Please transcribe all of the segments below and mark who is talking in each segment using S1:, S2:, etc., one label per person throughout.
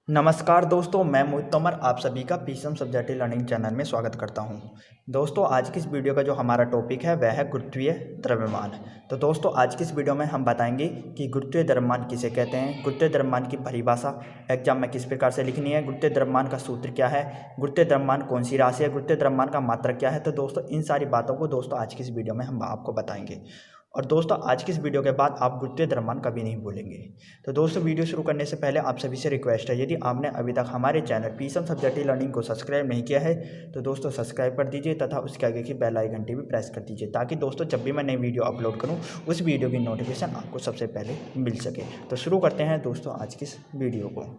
S1: नमस्कार दोस्तों, मैं मोहित तोमर आप सभी का पीसम सब्जेक्ट लर्निंग चैनल में स्वागत करता हूं। दोस्तों, आज की इस वीडियो का जो हमारा टॉपिक है वह है गुरुत्वीय द्रव्यमान। तो दोस्तों, आज की इस वीडियो में हम बताएंगे कि गुरुत्वीय द्रव्यमान किसे कहते हैं, गुरुत्वीय द्रव्यमान की परिभाषा एग्जाम में किस प्रकार से लिखनी है, गुरुत्वीय द्रव्यमान का सूत्र क्या है, गुरुत्वीय द्रव्यमान कौन सी राशि है, गुरुत्वीय द्रव्यमान का मात्रक क्या है। तो दोस्तों, इन सारी बातों को दोस्तों आज की इस वीडियो में हम आपको बताएंगे। और दोस्तों, आज की इस वीडियो के बाद आप गुरुत्वीय द्रव्यमान कभी नहीं भूलेंगे। तो दोस्तों, वीडियो शुरू करने से पहले आप सभी से रिक्वेस्ट है, यदि आपने अभी तक हमारे चैनल पीसम सब्जेक्ट लर्निंग को सब्सक्राइब नहीं किया है तो दोस्तों सब्सक्राइब कर दीजिए तथा उसके आगे की बेल आइकन घंटी भी प्रेस कर दीजिए, ताकि दोस्तों जब भी मैं नई वीडियो अपलोड करूं उस वीडियो की नोटिफिकेशन आपको सबसे पहले मिल सके। तो शुरू करते हैं दोस्तों आज की इस वीडियो को।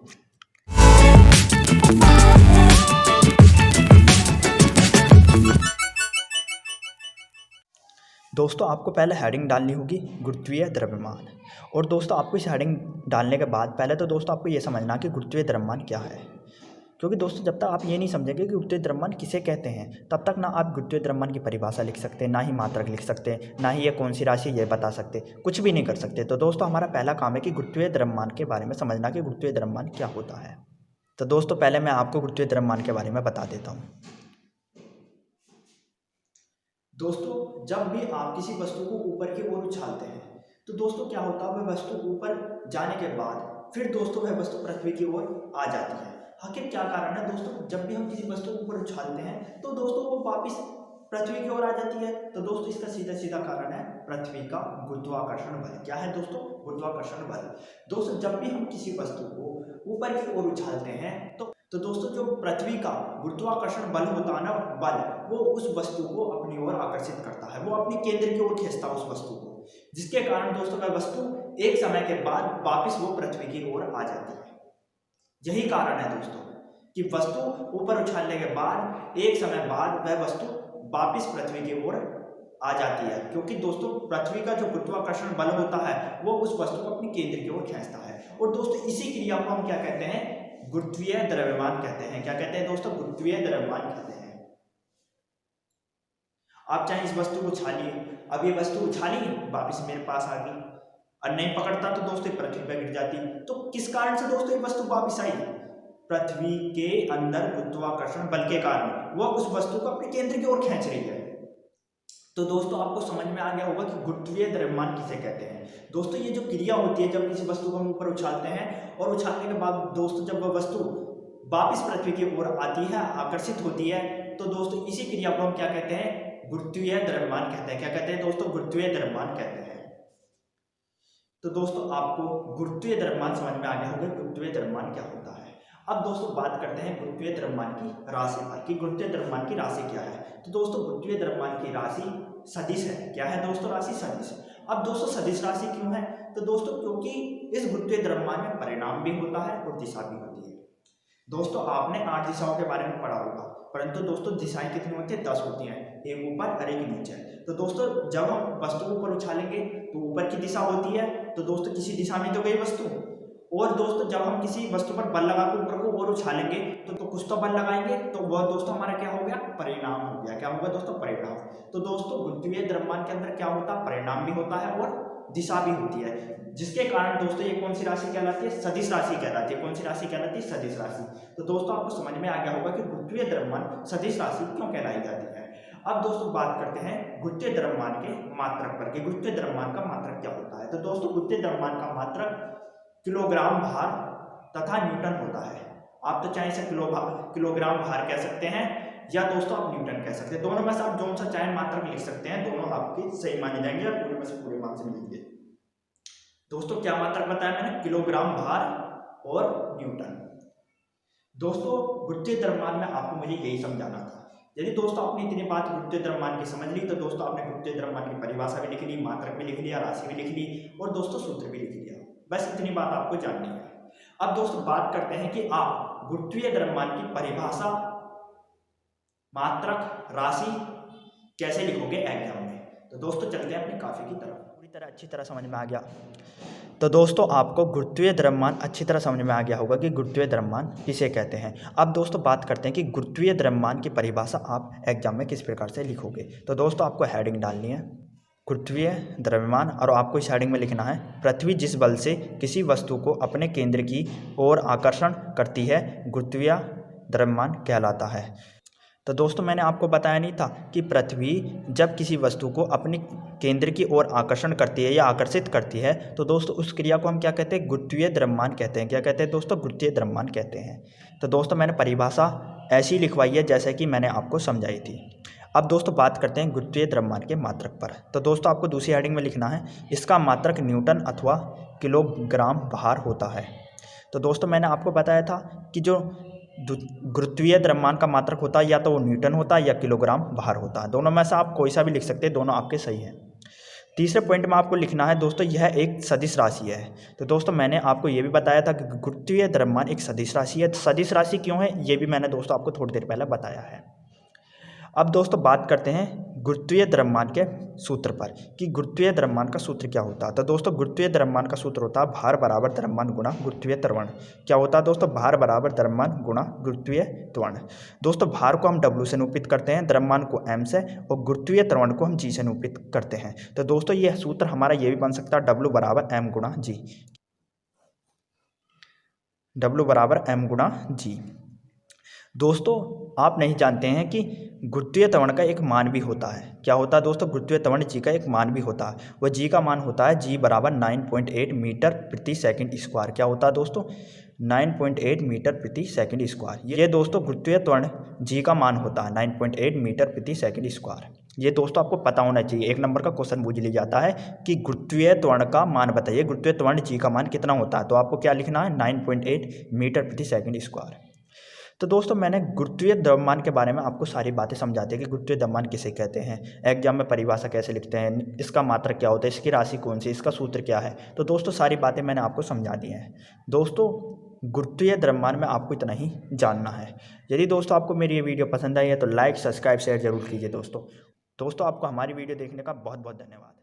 S1: दोस्तों, आपको पहले हेडिंग डालनी होगी गुरुत्वीय द्रव्यमान। और दोस्तों, आपको इस हेडिंग डालने के बाद पहले तो दोस्तों आपको ये समझना कि गुरुत्वीय द्रव्यमान क्या है, क्योंकि दोस्तों जब तक आप ये नहीं समझेंगे कि गुरुत्वीय द्रव्यमान किसे कहते हैं तब तक ना आप गुरुत्वीय द्रव्यमान की परिभाषा लिख सकते, ना ही मात्रक लिख सकते, ना ही ये कौन सी राशि ये बता सकते, कुछ भी नहीं कर सकते। तो दोस्तों, हमारा पहला काम है कि गुरुत्वीय द्रव्यमान के बारे में समझना कि गुरुत्वीय द्रव्यमान क्या होता है। तो दोस्तों, पहले मैं आपको गुरुत्वीय द्रव्यमान के बारे में बता देता हूँ। दोस्तों, जब भी आप किसी वस्तु को ऊपर की ओर उछालते हैं तो दोस्तों क्या होता है, वह वस्तु ऊपर जाने के बाद फिर दोस्तों वह वस्तु पृथ्वी की ओर आ जाती है। आखिर क्या कारण है दोस्तों, जब भी हम किसी वस्तु को ऊपर उछालते हैं तो दोस्तों वो वापस पृथ्वी की ओर आ जाती है। तो दोस्तों इसका सीधा सीधा कारण है पृथ्वी का गुरुत्वाकर्षण बल। क्या है दोस्तों? गुरुत्वाकर्षण बल। दोस्तों, जब भी हम किसी वस्तु को ऊपर की ओर उछालते हैं तो दोस्तों जो पृथ्वी का गुरुत्वाकर्षण बल होता है ना, बल, वो उस वस्तु को अपनी ओर आकर्षित करता है, वो अपनी केंद्र की ओर खींचता है उस वस्तु को, जिसके कारण दोस्तों वह वस्तु एक समय के बाद वापस वो पृथ्वी की ओर आ जाती है। यही कारण है दोस्तों कि वस्तु ऊपर उछालने के बाद एक समय बाद वह वस्तु वापस पृथ्वी की ओर आ जाती है, क्योंकि दोस्तों पृथ्वी का जो गुरुत्वाकर्षण बल होता है वो उस वस्तु को अपनी केंद्र की ओर खींचता है। और दोस्तों इसी क्रिया को हम क्या कहते हैं? गुरुत्वीय द्रव्यमान कहते हैं। क्या कहते हैं दोस्तों? गुरुत्वीय द्रव्यमान कहते हैं। आप चाहे इस वस्तु को उछालिए, अब ये वस्तु उछाली वापस मेरे पास आ गई, और नहीं पकड़ता तो दोस्तों पृथ्वी पर गिर जाती। तो किस कारण से दोस्तों ये वस्तु वापस आई? पृथ्वी के अंदर गुरुत्वाकर्षण बल के कारण वो उस वस्तु को अपने केंद्र की ओर खींच रही है। तो दोस्तों आपको समझ में आ गया होगा कि गुरुत्वीय द्रव्यमान किसे कहते हैं। दोस्तों ये जो क्रिया होती है, जब किसी वस्तु को हम ऊपर उछालते हैं और उछालने के बाद दोस्तों जब वह वस्तु वापस पृथ्वी की ओर आती है, आकर्षित होती है, तो दोस्तों इसी क्रिया को हम क्या कहते हैं? गुरुत्वीय द्रव्यमान कहते हैं। क्या कहते हैं दोस्तों? गुरुत्वीय द्रव्यमान कहते हैं। तो दोस्तों आपको गुरुत्वीय द्रव्यमान समझ में आ गया होगा गुरुत्वीय द्रव्यमान क्या होता है। अब दोस्तों बात करते हैं गुरुत्वीय द्रव्यमान की राशि पर कि गुरुत्वीय द्रव्यमान की राशि क्या है। तो दोस्तों गुरुत्वीय द्रव्यमान की राशि सदिश है। क्या है दोस्तों? राशि सदिश। अब दोस्तों सदिश राशि क्यों है? तो दोस्तों क्योंकि इस गुरुत्वीय द्रव्यमान में परिणाम भी होता है और दिशा भी होती है। दोस्तों आपने 8 दिशाओं के बारे में पढ़ा होगा, परंतु दोस्तों दिशाएं कितनी होती है? 10 होती हैं, एक ऊपर और एक नीचे। तो दोस्तों जब हम वस्तु को ऊपर उछालेंगे तो ऊपर की दिशा होती है, तो दोस्तों किसी दिशा में तो गई वस्तु। और दोस्तों जब हम किसी वस्तु पर बल लगाकर ऊपर को और उछालेंगे तो कुछ तो बल लगाएंगे, तो वह दोस्तों हमारा क्या हो गया? परिणाम हो गया। क्या होगा दोस्तों? परिणाम। तो दोस्तों गुरुत्वीय द्रव्यमान के अंदर क्या होता है? परिणाम भी होता है और दिशा भी होती है, जिसके कारण दोस्तों ये कौन सी राशि कहलाती है? सदिश राशि कहलाती है। कौन सी राशि कहलाती है? सदिश राशि। तो दोस्तों आपको समझ में आ गया होगा कि गुरुत्वीय द्रव्यमान सदिश राशि क्यों कहलाई जाती है। अब दोस्तों बात करते हैं गुरुत्वीय द्रव्यमान के मात्रक पर कि गुरुत्वीय द्रव्यमान का मात्रक क्या होता है। तो दोस्तों गुरुत्वीय द्रव्यमान का मात्रक किलोग्राम भार तथा न्यूटन होता है। आप तो चाहे इसे किलोग्राम भार कह सकते हैं या दोस्तों आप न्यूटन कह सकते हैं। दोनों में से आप जो सा चाहे मात्रक लिख सकते हैं, दोनों आपके सही माने जाएंगे और पूरे में से पूरे मार्क्स मिलेंगे। दोस्तों क्या मात्रक बताया मैंने? किलोग्राम भार और न्यूटन। दोस्तों गुरुत्वीय द्रव्यमान में आपको मुझे यही समझाना था। यदि दोस्तों आपने इतनी बात गुरुत्वीय द्रव्यमान की समझ ली तो दोस्तों आपने गुरुत्वीय द्रव्यमान की परिभाषा भी लिख ली, मात्रक भी लिख लिया, राशि भी लिख ली और दोस्तों सूत्र भी लिख लिया। बस इतनी बात आपको जाननी है। अब दोस्तों बात करते हैं कि आप गुरुत्वीय द्रव्यमान की परिभाषा, मात्रक, राशि कैसे लिखोगे एग्जाम में। तो दोस्तों चलते हैं अपनी कॉपी की तरफ। पूरी तरह अच्छी तरह समझ में आ गया तो दोस्तों आपको गुरुत्वीय द्रव्यमान अच्छी तरह समझ में आ गया होगा कि गुरुत्वीय द्रव्यमान किसे कहते हैं। अब दोस्तों बात करते हैं कि गुरुत्वीय द्रव्यमान की परिभाषा आप एग्जाम में किस प्रकार से लिखोगे। तो दोस्तों आपको हेडिंग डालनी है गुरुत्वीय द्रव्यमान, और आपको इस हेडिंग में लिखना है पृथ्वी जिस बल से किसी वस्तु को अपने केंद्र की ओर आकर्षण करती है गुरुत्वीय द्रव्यमान कहलाता है। तो दोस्तों मैंने आपको बताया नहीं था कि पृथ्वी जब किसी वस्तु को अपने केंद्र की ओर आकर्षण करती है या आकर्षित करती है तो दोस्तों उस क्रिया को हम क्या कहते हैं, गुरुत्वीय द्रव्यमान कहते हैं। क्या कहते हैं दोस्तों, गुरुत्वीय द्रव्यमान कहते हैं। तो दोस्तों मैंने परिभाषा ऐसी लिखवाई है जैसे कि मैंने आपको समझाई थी। अब दोस्तों बात करते हैं गुरुत्वीय द्रव्यमान के मात्रक पर। तो दोस्तों आपको दूसरी हेडिंग में लिखना है इसका मात्रक न्यूटन अथवा किलोग्राम भार होता है। तो दोस्तों मैंने आपको बताया था कि जो गुरुत्वीय द्रव्यमान का मात्रक होता है या तो वो न्यूटन होता है या किलोग्राम भार होता है। दोनों में से आप कोई सा भी लिख सकते हैं, दोनों आपके सही हैं। तीसरे पॉइंट में आपको लिखना है दोस्तों यह एक सदिश राशि है। तो दोस्तों मैंने आपको ये भी बताया था कि गुरुत्वीय द्रव्यमान एक सदिश राशि है। सदिश राशि क्यों है ये भी मैंने दोस्तों आपको थोड़ी देर पहले बताया है। अब दोस्तों बात करते हैं गुरुत्वीय द्रव्यमान के सूत्र पर कि गुरुत्वीय द्रव्यमान का सूत्र क्या होता है। तो दोस्तों गुरुत्वीय द्रव्यमान का सूत्र होता है भार बराबर द्रव्यमान गुणा गुरुत्वीय त्वरण। क्या होता है दोस्तों, भार बराबर द्रव्यमान गुणा गुरुत्वीय त्वरण। दोस्तों भार को हम W से निरूपित करते हैं, द्रव्यमान को M से, और गुरुत्वीय त्वरण को हम G से निरूपित करते हैं। तो दोस्तों यह सूत्र हमारा ये भी बन सकता है W बराबर M गुणा G। W बराबर M गुणा G। दोस्तों आप नहीं जानते हैं कि गुरुत्वीय त्वरण का एक मान भी होता है। क्या होता है दोस्तों, गुरुत्वीय त्वरण जी का एक मान भी होता है। वह जी का मान होता है जी बराबर 9.8 मीटर प्रति सेकंड स्क्वायर। क्या होता है दोस्तों, 9.8 मीटर प्रति सेकंड स्क्वायर। ये दोस्तों गुरुत्वीय त्वरण जी का मान होता है 9.8 मीटर प्रति सेकंड स्क्वायर। ये दोस्तों आपको पता होना चाहिए। एक नंबर का क्वेश्चन पूछ लिया जाता है कि गुरुत्वीय त्वरण का मान बताइए, गुरुत्वीय त्वरण जी का मान कितना होता है। तो आपको क्या लिखना है, 9.8 मीटर प्रति सेकंड स्क्वायर। तो दोस्तों मैंने गुरुत्वीय द्रव्यमान के बारे में आपको सारी बातें समझा दी कि गुरुत्वीय द्रव्यमान किसे कहते हैं, एग्जाम में परिभाषा कैसे लिखते हैं, इसका मात्रक क्या होता है, इसकी राशि कौन सी, इसका सूत्र क्या है। तो दोस्तों सारी बातें मैंने आपको समझा दी हैं। दोस्तों गुरुत्वीय द्रव्यमान में आपको इतना ही जानना है। यदि दोस्तों आपको मेरी ये वीडियो पसंद आई है तो लाइक, सब्सक्राइब, शेयर जरूर कीजिए। दोस्तों आपको हमारी वीडियो देखने का बहुत बहुत धन्यवाद।